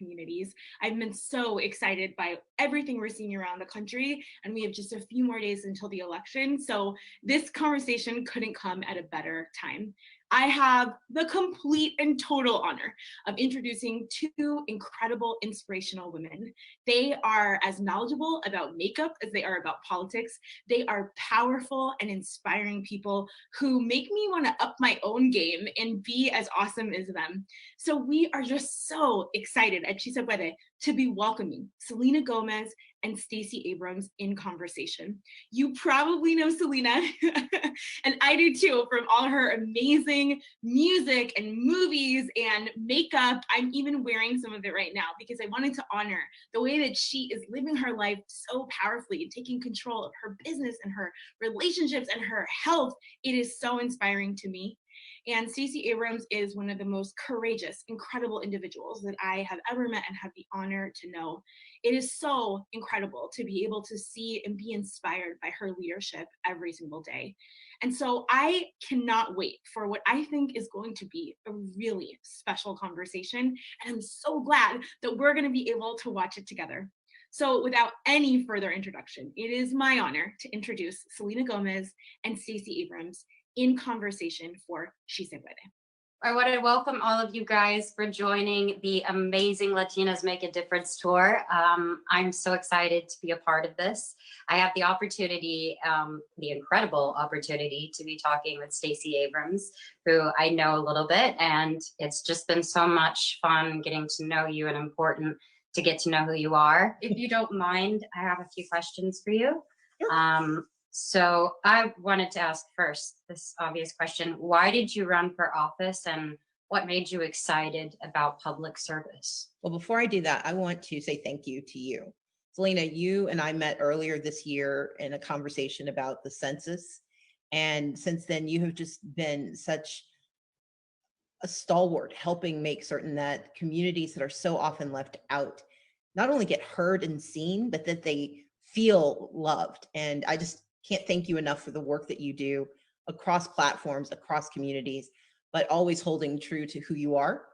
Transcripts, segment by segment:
communities. I've been so excited by everything we're seeing around the country, and we have just a few more days until the election. So this conversation couldn't come at a better time. I have the complete and total honor of introducing two incredible, inspirational women. They are as knowledgeable about makeup as they are about politics. They are powerful and inspiring people who make me want to up my own game and be as awesome as them. So we are just so excited at She Se Puede to be welcoming Selena Gomez and Stacey Abrams in conversation. You probably know Selena, and I do too, from all her amazing music and movies and makeup. I'm even wearing some of it right now because I wanted to honor the way that she is living her life so powerfully and taking control of her business and her relationships and her health. It is so inspiring to me. And Stacey Abrams is one of the most courageous, incredible individuals that I have ever met and have the honor to know. It is so incredible to be able to see and be inspired by her leadership every single day. And so I cannot wait for what I think is going to be a really special conversation. And I'm so glad that we're going to be able to watch it together. So without any further introduction, it is my honor to introduce Selena Gomez and Stacey Abrams in conversation for She Se Puede. I want to welcome all of you guys for joining the amazing Latinas Make a Difference tour. I'm so excited to be a part of this. I have the opportunity, the incredible opportunity to be talking with Stacey Abrams, who I know a little bit, and it's just been so much fun getting to know you and important to get to know who you are. If you don't mind, I have a few questions for you. So I wanted to ask first this obvious question. Why did you run for office and what made you excited about public service? Well, before I do that, I want to say thank you to you. Selena, you and I met earlier this year in a conversation about the census. And since then, you have just been such a stalwart helping make certain that communities that are so often left out not only get heard and seen, but that they feel loved. And I just can't thank you enough for the work that you do across platforms, across communities, but always holding true to who you are.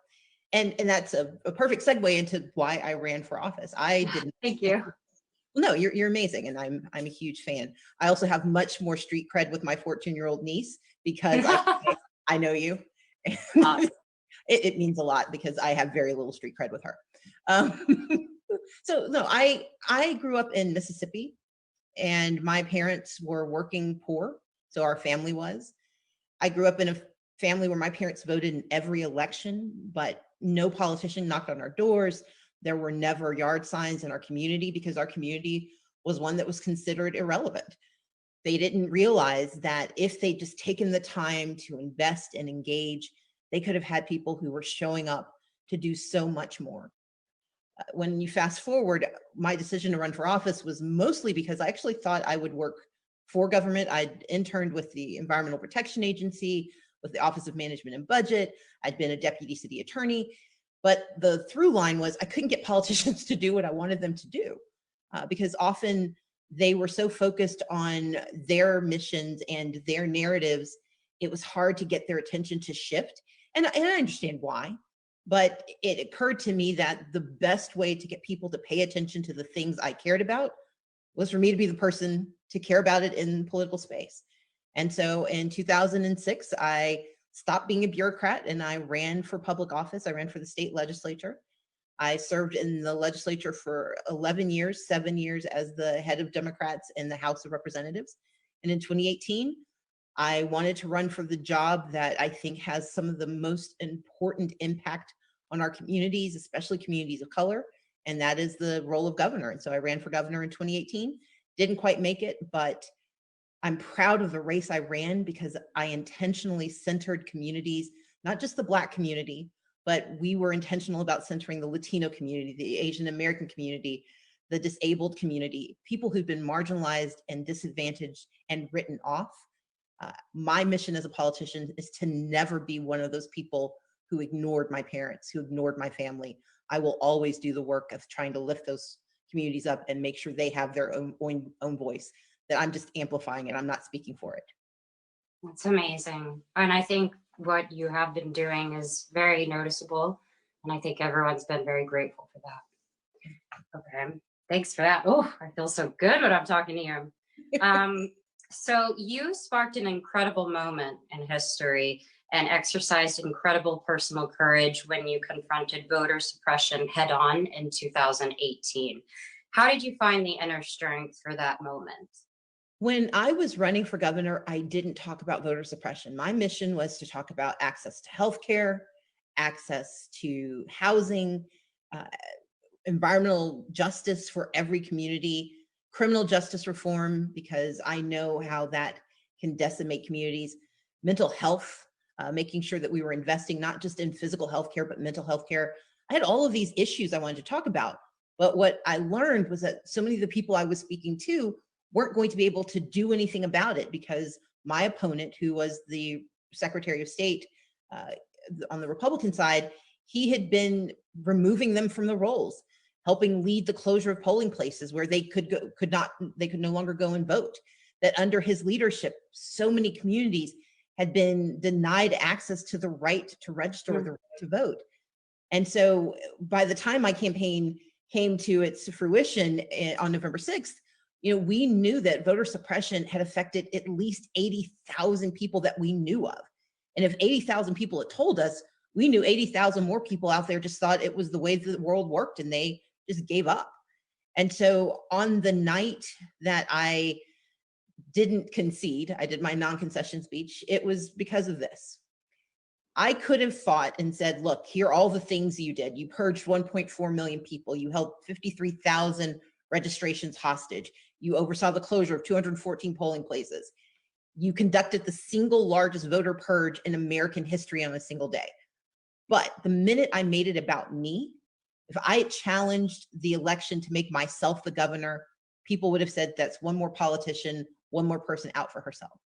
And that's a perfect segue into why I ran for office. I didn't. Thank you. No, you're amazing, and I'm a huge fan. I also have much more street cred with my 14-year-old niece because I know you. It means a lot because I have very little street cred with her. So no, I grew up in Mississippi. And my parents were working poor, so our family was. I grew up in a family where my parents voted in every election, but no politician knocked on our doors. There were never yard signs in our community because our community was one that was considered irrelevant. They didn't realize that if they'd just taken the time to invest and engage, they could have had people who were showing up to do so much more. When you fast forward, my decision to run for office was mostly because I actually thought I would work for government. I'd interned with the Environmental Protection Agency, with the Office of Management and Budget. I'd been a deputy city attorney, but the through line was I couldn't get politicians to do what I wanted them to do because often they were so focused on their missions and their narratives, it was hard to get their attention to shift. And I understand why. But it occurred to me that the best way to get people to pay attention to the things I cared about was for me to be the person to care about it in political space. And so in 2006, I stopped being a bureaucrat and I ran for public office. I ran for the state legislature. I served in the legislature for 11 years, 7 years as the head of Democrats in the House of Representatives. And in 2018, I wanted to run for the job that I think has some of the most important impact on our communities, especially communities of color, and that is the role of governor. And so I ran for governor in 2018, didn't quite make it, but I'm proud of the race I ran because I intentionally centered communities, not just the Black community, but we were intentional about centering the Latino community, the Asian American community, the disabled community, people who've been marginalized and disadvantaged and written off. My mission as a politician is to never be one of those people who ignored my parents, who ignored my family. I will always do the work of trying to lift those communities up and make sure they have their own voice, that I'm just amplifying it. I'm not speaking for it. That's amazing. And I think what you have been doing is very noticeable. And I think everyone's been very grateful for that. Okay, thanks for that. Oh, I feel so good when I'm talking to you. So you sparked an incredible moment in history and exercised incredible personal courage when you confronted voter suppression head on in 2018. How did you find the inner strength for that moment? When I was running for governor, I didn't talk about voter suppression. My mission was to talk about access to healthcare, access to housing, uh, environmental justice for every community, criminal justice reform, because I know how that can decimate communities, mental health, making sure that we were investing not just in physical health care, but mental health care. I had all of these issues I wanted to talk about. But what I learned was that so many of the people I was speaking to weren't going to be able to do anything about it because my opponent, who was the Secretary of State on the Republican side, he had been removing them from the rolls, helping lead the closure of polling places where they could no longer go and vote. That under his leadership, so many communities had been denied access to the right to register or the right to vote. And so by the time my campaign came to its fruition on November 6th, we knew that voter suppression had affected at least 80,000 people that we knew of. And if 80,000 people had told us, we knew 80,000 more people out there just thought it was the way the world worked and they just gave up. And so on the night that I didn't concede, I did my non-concession speech, it was because of this. I could have fought and said, look, here are all the things you did. You purged 1.4 million people. You held 53,000 registrations hostage. You oversaw the closure of 214 polling places. You conducted the single largest voter purge in American history on a single day. But the minute I made it about me, if I had challenged the election to make myself the governor, people would have said that's one more politician, one more person out for herself.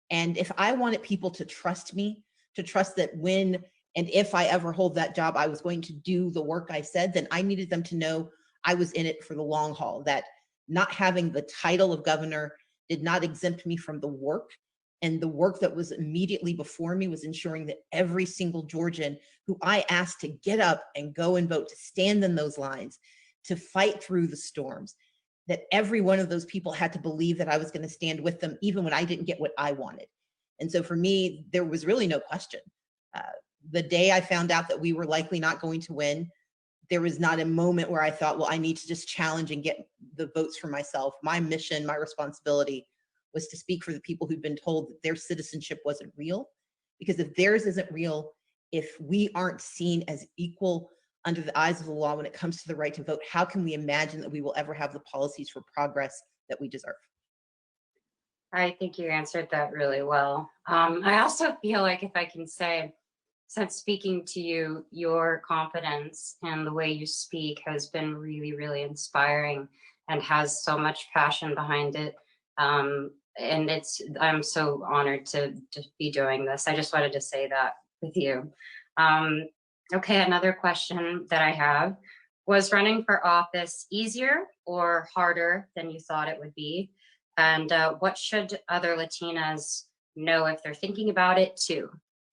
And if I wanted people to trust me, to trust that when and if I ever hold that job, I was going to do the work I said, then I needed them to know I was in it for the long haul, that not having the title of governor did not exempt me from the work. And the work that was immediately before me was ensuring that every single Georgian who I asked to get up and go and vote, to stand in those lines, to fight through the storms, that every one of those people had to believe that I was going to stand with them, even when I didn't get what I wanted. And so for me, there was really no question. The day I found out that we were likely not going to win, there was not a moment where I thought, well, I need to just challenge and get the votes for myself. My mission, my responsibility was to speak for the people who'd been told that their citizenship wasn't real. Because if theirs isn't real, if we aren't seen as equal under the eyes of the law when it comes to the right to vote, how can we imagine that we will ever have the policies for progress that we deserve? I think you answered that really well. I also feel like, if I can say, since speaking to you, your confidence and the way you speak has been really, really inspiring and has so much passion behind it. And I'm so honored to be doing this. I just wanted to say that with you. Okay, another question that I have: was running for office easier or harder than you thought it would be? And what should other Latinas know if they're thinking about it too?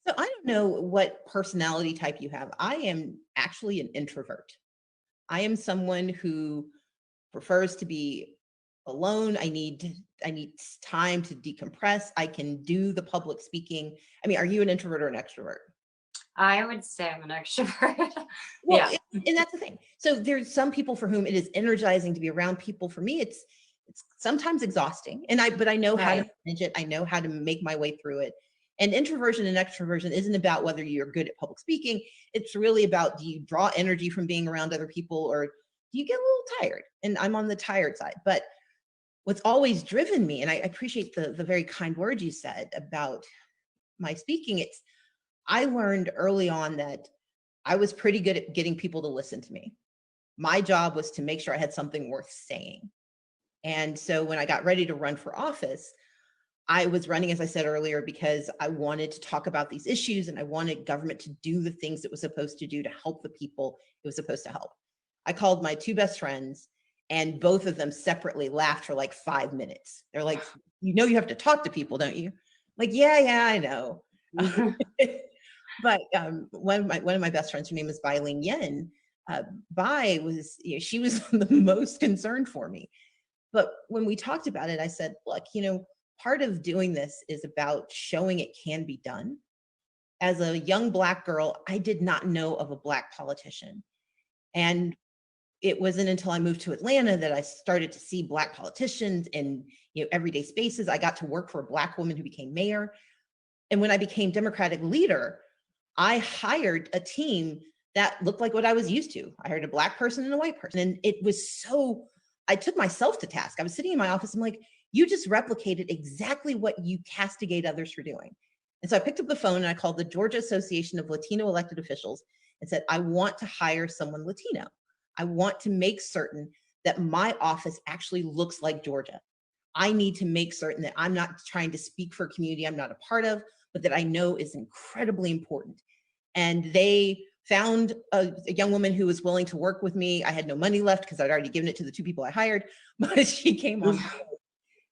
So I don't know what personality type you have. I am actually an introvert. I am someone who prefers to be alone. I need time to decompress. I can do the public speaking. I mean, are you an introvert or an extrovert? I would say I'm an extrovert. Well, Yeah. and that's the thing. So there's some people for whom it is energizing to be around people. For me, it's sometimes exhausting. But I know how to manage it. I know how to make my way through it. And introversion and extroversion isn't about whether you're good at public speaking. It's really about, do you draw energy from being around other people, or do you get a little tired? And I'm on the tired side. But what's always driven me, and I appreciate the very kind words you said about my speaking, I learned early on that I was pretty good at getting people to listen to me. My job was to make sure I had something worth saying. And so when I got ready to run for office, I was running, as I said earlier, because I wanted to talk about these issues and I wanted government to do the things it was supposed to do to help the people it was supposed to help. I called my two best friends, and both of them separately laughed for like 5 minutes. They're like, you have to talk to people, don't you? I'm like, yeah, I know. But one of my best friends, her name is Bai Ling Yen. Bai was, she was the most concerned for me. But when we talked about it, I said, look, part of doing this is about showing it can be done. As a young Black girl, I did not know of a Black politician. And it wasn't until I moved to Atlanta that I started to see Black politicians in everyday spaces. I got to work for a Black woman who became mayor. And when I became Democratic leader, I hired a team that looked like what I was used to. I hired a Black person and a white person. And it was so, I took myself to task. I was sitting in my office, I'm like, you just replicated exactly what you castigate others for doing. And so I picked up the phone and I called the Georgia Association of Latino Elected Officials and said, I want to hire someone Latino. I want to make certain that my office actually looks like Georgia. I need to make certain that I'm not trying to speak for a community I'm not a part of, but that I know is incredibly important. And they found a young woman who was willing to work with me. I had no money left because I'd already given it to the 2 people I hired, but she came on board.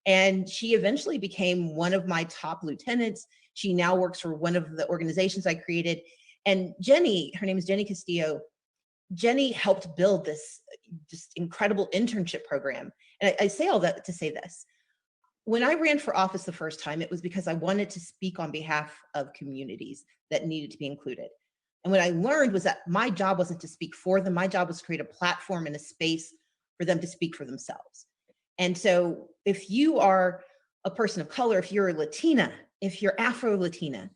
And she eventually became one of my top lieutenants. She now works for one of the organizations I created. And Jenny, her name is Jenny Castillo. Jenny helped build this just incredible internship program. And I say all that to say this. When I ran for office the first time, it was because I wanted to speak on behalf of communities that needed to be included. And what I learned was that my job wasn't to speak for them. My job was to create a platform and a space for them to speak for themselves. And so if you are a person of color, if you're a Latina, if you're Afro-Latina,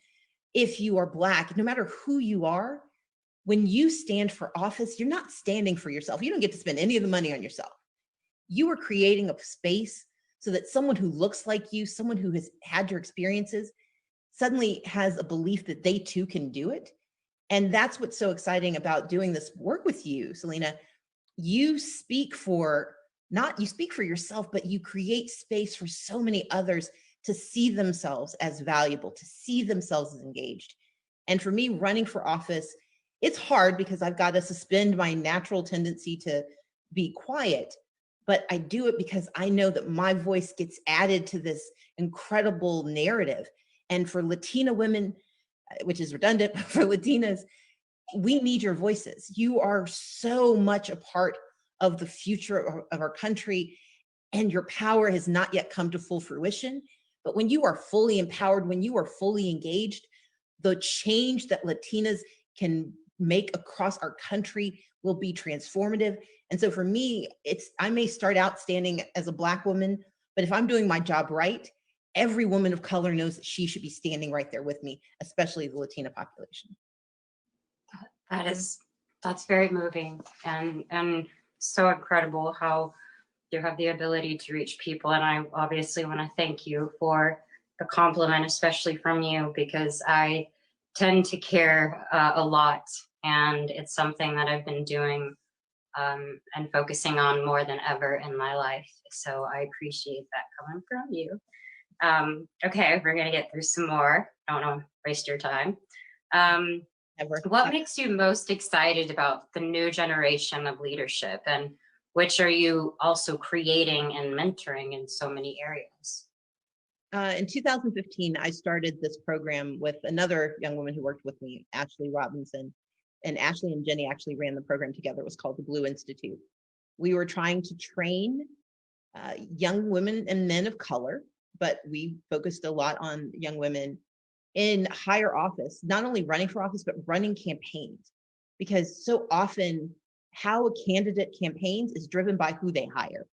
if you are Black, no matter who you are, when you stand for office, you're not standing for yourself. You don't get to spend any of the money on yourself. You are creating a space so that someone who looks like you, someone who has had your experiences, suddenly has a belief that they too can do it. And that's what's so exciting about doing this work with you, Selena. You speak for yourself, but you create space for so many others to see themselves as valuable, to see themselves as engaged. And for me, running for office, it's hard because I've got to suspend my natural tendency to be quiet, but I do it because I know that my voice gets added to this incredible narrative. And for Latina women, which is redundant, but for Latinas, we need your voices. You are so much a part of the future of our country, and your power has not yet come to full fruition. But when you are fully empowered, when you are fully engaged, the change that Latinas can make across our country will be transformative. And so for me, I may start out standing as a Black woman, but if I'm doing my job right, every woman of color knows that she should be standing right there with me, especially the Latina population. That's very moving and so incredible how you have the ability to reach people. And I obviously want to thank you for the compliment, especially from you, because I tend to care a lot. And it's something that I've been doing and focusing on more than ever in my life. So I appreciate that coming from you. Okay, we're gonna get through some more. I don't want to waste your time. What makes you most excited about the new generation of leadership, and which are you also creating and mentoring in so many areas? In 2015, I started this program with another young woman who worked with me, Ashley Robinson. And Ashley and Jenny actually ran the program together. It was called the Blue Institute. We were trying to train young women and men of color, but we focused a lot on young women in higher office, not only running for office, but running campaigns. Because so often how a candidate campaigns is driven by who they hire.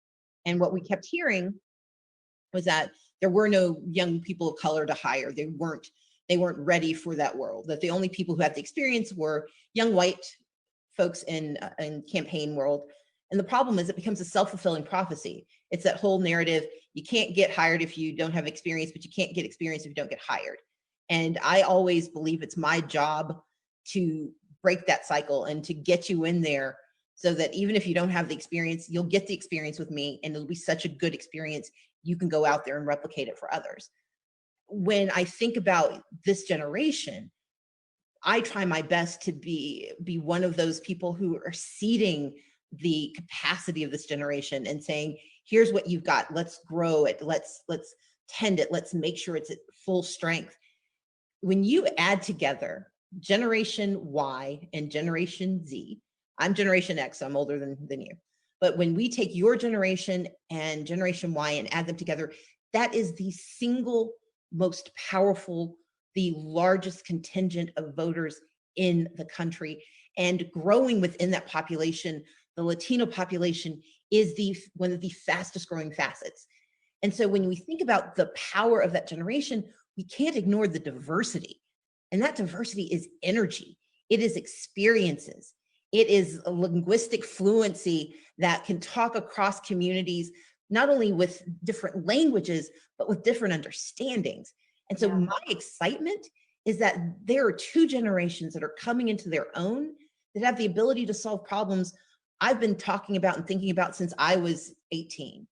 And what we kept hearing was that there were no young people of color to hire. They weren't ready for that world, that the only people who had the experience were young white folks in campaign world. And the problem is it becomes a self-fulfilling prophecy. It's that whole narrative, you can't get hired if you don't have experience, but you can't get experience if you don't get hired. And I always believe it's my job to break that cycle and to get you in there so that even if you don't have the experience, you'll get the experience with me, and it'll be such a good experience, you can go out there and replicate it for others. When I think about this generation, I try my best to be one of those people who are seeding the capacity of this generation and saying, here's what you've got, let's grow it, let's tend it, let's make sure it's at full strength. When you add together Generation Y and Generation Z. I'm Generation X, so I'm older than you. But when we take your generation and Generation Y and add them together, that is the single most powerful, the largest contingent of voters in the country. And growing within that population, the Latino population is one of the fastest growing facets. And so when we think about the power of that generation, we can't ignore the diversity. And that diversity is energy. It is experiences. It is a linguistic fluency that can talk across communities, not only with different languages, but with different understandings. And so my excitement is that there are two generations that are coming into their own that have the ability to solve problems I've been talking about and thinking about since I was 18.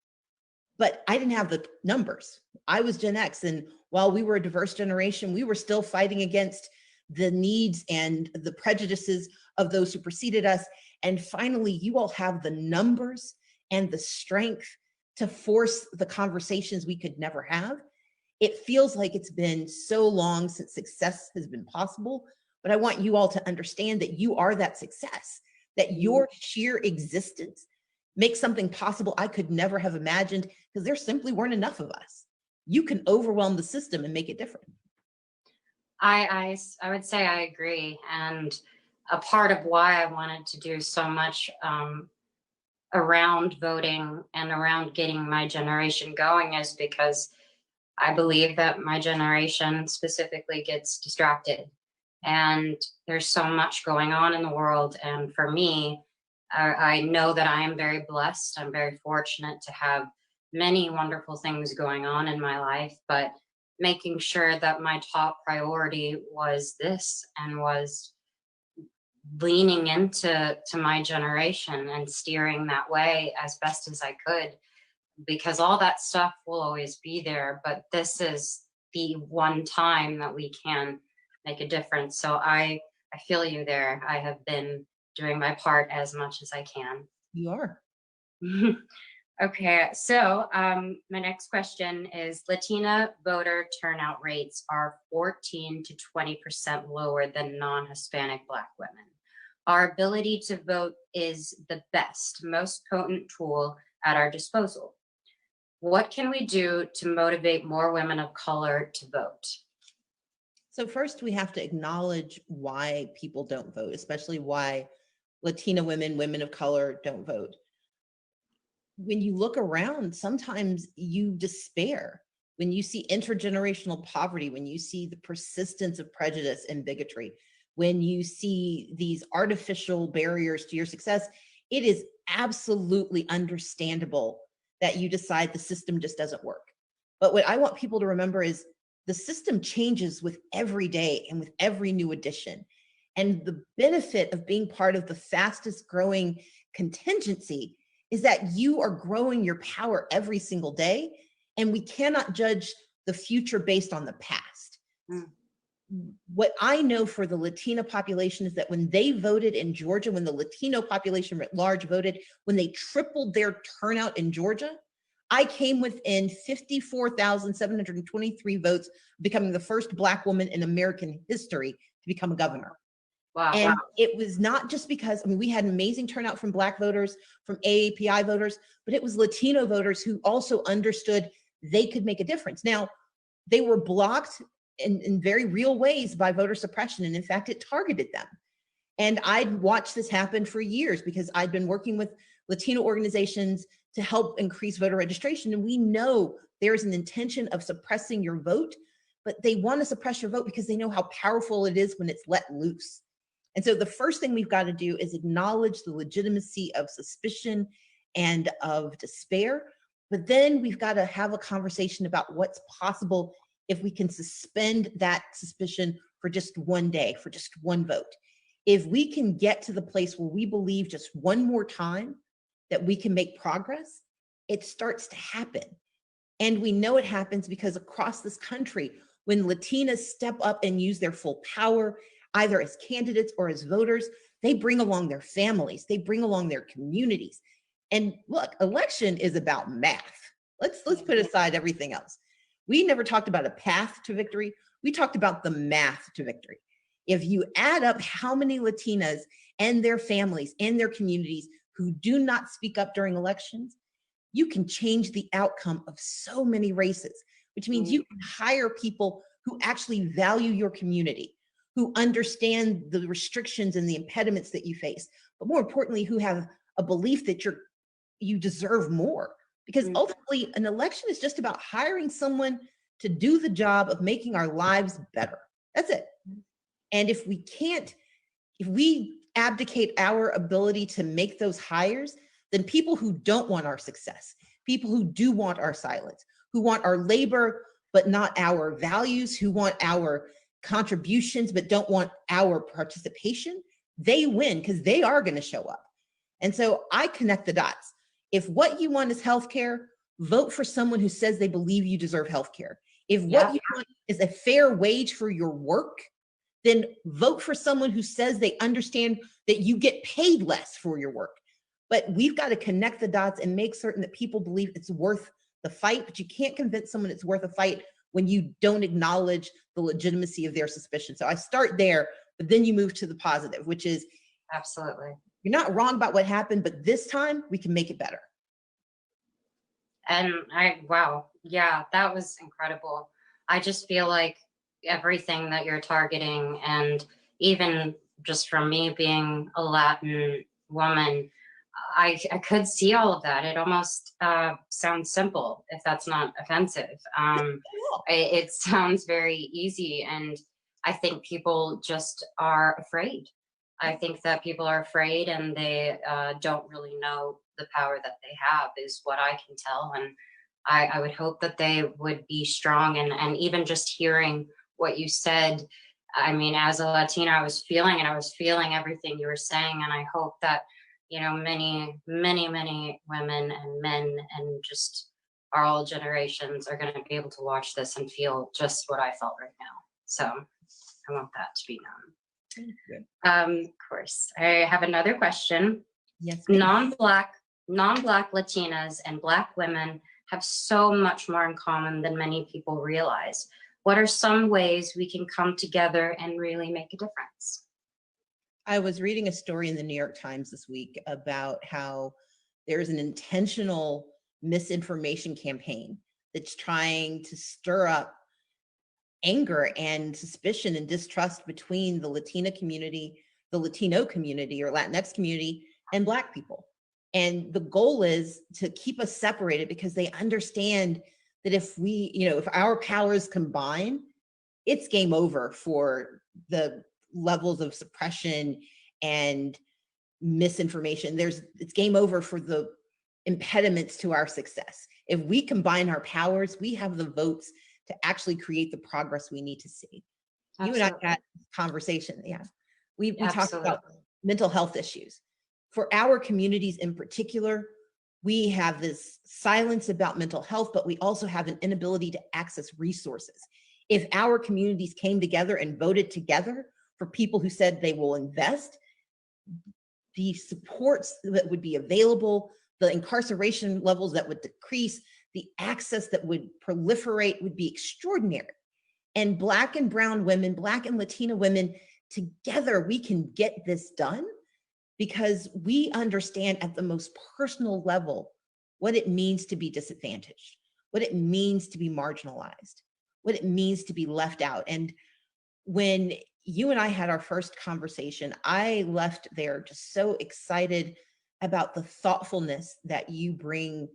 But I didn't have the numbers. I was Gen X. And while we were a diverse generation, we were still fighting against the needs and the prejudices of those who preceded us. And finally, you all have the numbers and the strength to force the conversations we could never have. It feels like it's been so long since success has been possible, but I want you all to understand that you are that success, that your sheer existence makes something possible I could never have imagined, because there simply weren't enough of us. You can overwhelm the system and make it different. I would say I agree. And a part of why I wanted to do so much around voting and around getting my generation going is because I believe that my generation specifically gets distracted. And there's so much going on in the world. And for me, I know that I am very blessed. I'm very fortunate to have many wonderful things going on in my life, but making sure that my top priority was this and was leaning into my generation and steering that way as best as I could, because all that stuff will always be there, but this is the one time that we can make a difference. So I feel you there. I have been doing my part as much as I can. You are. Okay, so my next question is, Latina voter turnout rates are 14 to 20% lower than non-Hispanic Black women. Our ability to vote is the best, most potent tool at our disposal. What can we do to motivate more women of color to vote? So first, we have to acknowledge why people don't vote, especially why Latina women, women of color don't vote. When you look around, sometimes you despair when you see intergenerational poverty, when you see the persistence of prejudice and bigotry, when you see these artificial barriers to your success. It is absolutely understandable that you decide the system just doesn't work. But what I want people to remember is the system changes with every day and with every new addition. And the benefit of being part of the fastest growing contingency is that you are growing your power every single day, and we cannot judge the future based on the past. What I know for the Latina population is that when they voted in Georgia, when the Latino population writ large voted, when they tripled their turnout in Georgia, I came within 54,723 votes, becoming the first Black woman in American history to become a governor. Wow. And it was not just because, I mean, we had an amazing turnout from Black voters, from AAPI voters, but it was Latino voters who also understood they could make a difference. Now, they were blocked in very real ways by voter suppression. And in fact, it targeted them. And I'd watched this happen for years because I'd been working with Latino organizations to help increase voter registration. And we know there's an intention of suppressing your vote, but they want to suppress your vote because they know how powerful it is when it's let loose. And so the first thing we've got to do is acknowledge the legitimacy of suspicion and of despair. But then we've got to have a conversation about what's possible if we can suspend that suspicion for just one day, for just one vote. If we can get to the place where we believe just one more time that we can make progress, it starts to happen. And we know it happens because across this country, when Latinas step up and use their full power, either as candidates or as voters, they bring along their families, they bring along their communities. And look, election is about math. Let's put aside everything else. We never talked about a path to victory. We talked about the math to victory. If you add up how many Latinas and their families and their communities who do not speak up during elections, you can change the outcome of so many races, which means you can hire people who actually value your community, who understand the restrictions and the impediments that you face, but more importantly, who have a belief that you deserve more. Because ultimately, an election is just about hiring someone to do the job of making our lives better. That's it. And if we abdicate our ability to make those hires, then people who don't want our success, people who do want our silence, who want our labor, but not our values, who want our contributions, but don't want our participation, they win because they are going to show up. And so I connect the dots. If what you want is healthcare, vote for someone who says they believe you deserve healthcare. If what you want is a fair wage for your work, then vote for someone who says they understand that you get paid less for your work. But we've got to connect the dots and make certain that people believe it's worth the fight, but you can't convince someone it's worth a fight when you don't acknowledge the legitimacy of their suspicion. So I start there, but then you move to the positive, which is absolutely, you're not wrong about what happened, but this time we can make it better. And wow, yeah, that was incredible. I just feel like everything that you're targeting, and even just from me being a Latin woman, I could see all of that. It almost sounds simple, if that's not offensive. It sounds very easy, and I think people just are afraid. I think that people are afraid, and they don't really know the power that they have, is what I can tell. And I would hope that they would be strong. And even just hearing what you said, I mean, as a Latina, I was feeling everything you were saying. And I hope that, you know, many, many, many women and men and just all generations are going to be able to watch this and feel just what I felt right now. So I want that to be known. Of course. I have another question. Yes. Non-Black Latinas and Black women have so much more in common than many people realize. What are some ways we can come together and really make a difference? I was reading a story in the New York Times this week about how there's an intentional misinformation campaign that's trying to stir up anger and suspicion and distrust between the Latina community, the Latino community or Latinx community, and Black people. And the goal is to keep us separated because they understand that if we, you know, if our powers combine, it's game over for the levels of suppression and misinformation. It's game over for the impediments to our success. If we combine our powers, we have the votes to actually create the progress we need to see. Absolutely. You and I had this conversation. Yeah. We talked about mental health issues. For our communities in particular, we have this silence about mental health, but we also have an inability to access resources. If our communities came together and voted together for people who said they will invest, the supports that would be available, the incarceration levels that would decrease, the access that would proliferate would be extraordinary. And Black and brown women, Black and Latina women, together we can get this done because we understand at the most personal level what it means to be disadvantaged, what it means to be marginalized, what it means to be left out. And when you and I had our first conversation, I left there just so excited about the thoughtfulness that you bring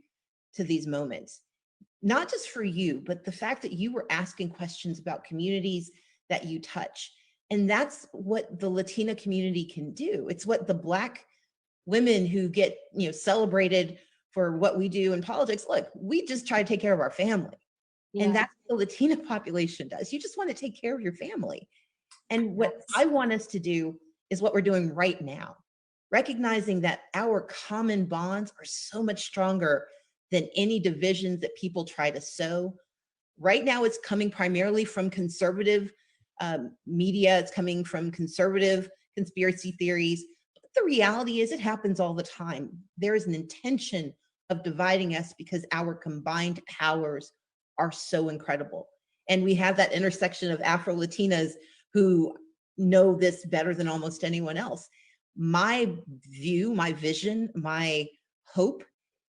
to these moments, not just for you, but the fact that you were asking questions about communities that you touch. And that's what the Latina community can do. It's what the Black women who get, you know, celebrated for what we do in politics. Look, we just try to take care of our family. Yeah. And that's what the Latina population does. You just want to take care of your family. And what I want us to do is what we're doing right now, recognizing that our common bonds are so much stronger than any divisions that people try to sow. Right now, it's coming primarily from conservative media. It's coming from conservative conspiracy theories. But the reality is it happens all the time. There is an intention of dividing us because our combined powers are so incredible. And we have that intersection of Afro-Latinas who know this better than almost anyone else. My view, my vision, my hope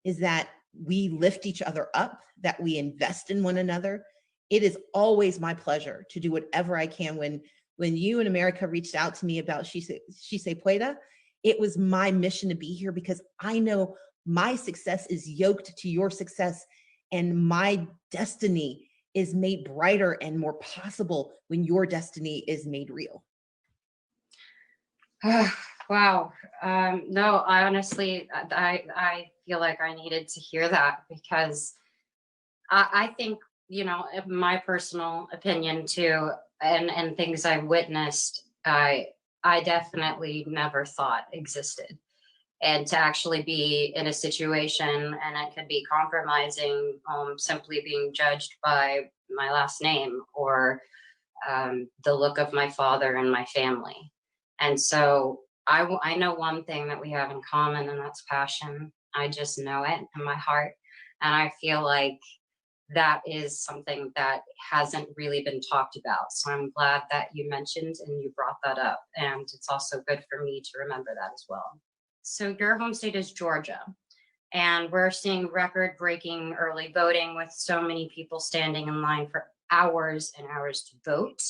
is that we lift each other up, that we invest in one another. It is always my pleasure to do whatever I can. When you and America reached out to me about She Se Pueda, it was my mission to be here because I know my success is yoked to your success, and my destiny is made brighter and more possible when your destiny is made real. Wow. No, I honestly, I feel like I needed to hear that because I think, you know, in my personal opinion too, and things I've witnessed, I definitely never thought existed. And to actually be in a situation, and it could be compromising, simply being judged by my last name or the look of my father and my family. And so I know one thing that we have in common, and that's passion. I just know it in my heart. And I feel like that is something that hasn't really been talked about. So I'm glad that you mentioned and you brought that up. And it's also good for me to remember that as well. So your home state is Georgia, and we're seeing record-breaking early voting with so many people standing in line for hours and hours to vote.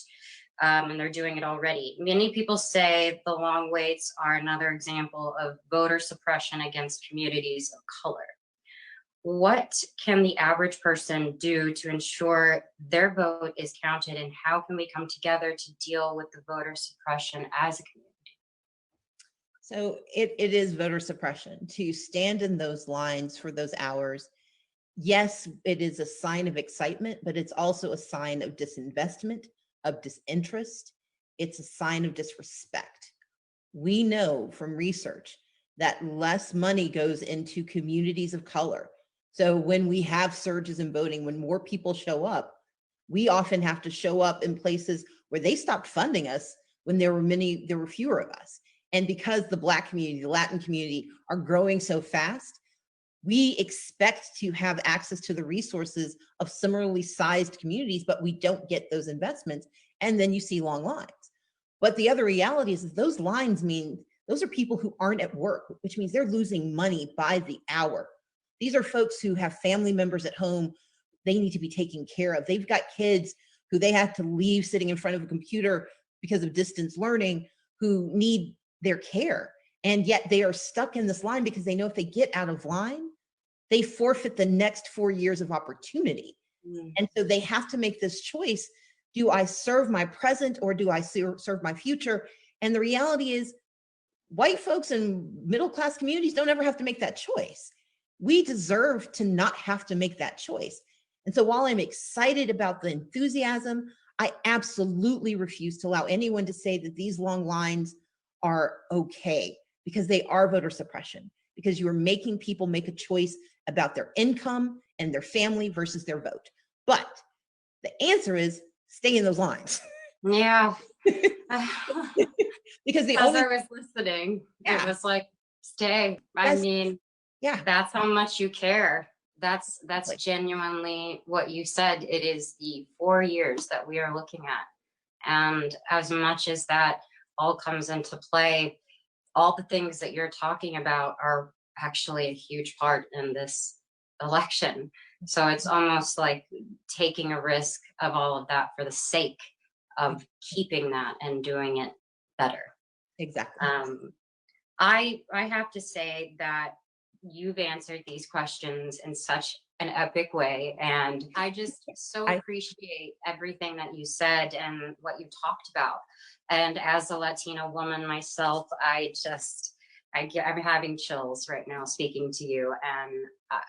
And they're doing it already. Many people say the long waits are another example of voter suppression against communities of color. What can the average person do to ensure their vote is counted, and how can we come together to deal with the voter suppression as a community? So it is voter suppression to stand in those lines for those hours. Yes, it is a sign of excitement, but it's also a sign of disinvestment, of disinterest. It's a sign of disrespect. We know from research that less money goes into communities of color. So when we have surges in voting, when more people show up, we often have to show up in places where they stopped funding us when there were fewer of us. And because the Black community, the Latin community are growing so fast, we expect to have access to the resources of similarly sized communities, but we don't get those investments. And then you see long lines. But the other reality is that those lines mean those are people who aren't at work, which means they're losing money by the hour. These are folks who have family members at home they need to be taken care of. They've got kids who they have to leave sitting in front of a computer because of distance learning, who need their care. And yet they are stuck in this line because they know if they get out of line, they forfeit the next 4 years of opportunity. And so they have to make this choice. Do I serve my present or do I serve my future? And the reality is white folks in middle-class communities don't ever have to make that choice. We deserve to not have to make that choice. And so while I'm excited about the enthusiasm, I absolutely refuse to allow anyone to say that these long lines are okay, because they are voter suppression, because you are making people make a choice about their income and their family versus their vote. But the answer is stay in those lines. Yeah. Because as I was listening, it was like, stay. I mean, that's how much you care. That's genuinely what you said. It is the 4 years that we are looking at. And as much as that all comes into play, all the things that you're talking about are actually a huge part in this election. So it's almost like taking a risk of all of that for the sake of keeping that and doing it better. Exactly. I have to say that you've answered these questions in such an epic way, and I just so appreciate everything that you said and what you talked about. And as a Latina woman myself, I'm having chills right now speaking to you, and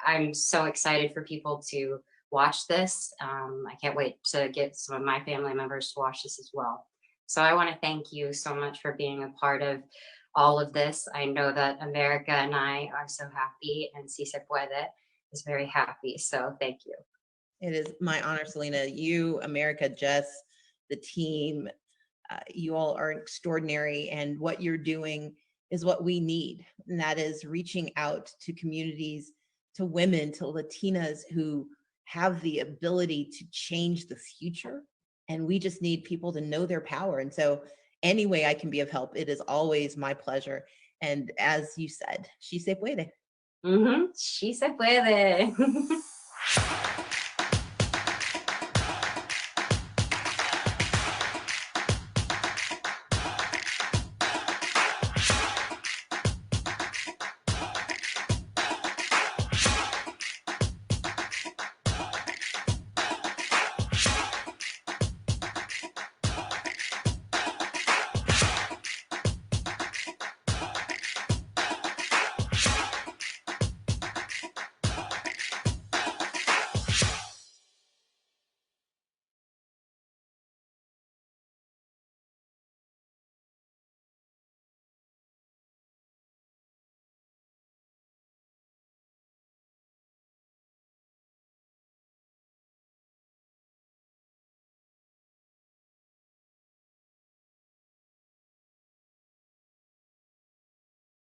I'm so excited for people to watch this. I can't wait to get some of my family members to watch this as well. So I want to thank you so much for being a part of all of this. I know that America and I are so happy, and Si Se Puede is very happy. So thank you. It is my honor, Selena. You, America, Jess, the team, you all are extraordinary, and what you're doing is what we need. And that is reaching out to communities, to women, to Latinas who have the ability to change the future. And we just need people to know their power. And so any way I can be of help, it is always my pleasure. And as you said, she se puede. Sí se puede.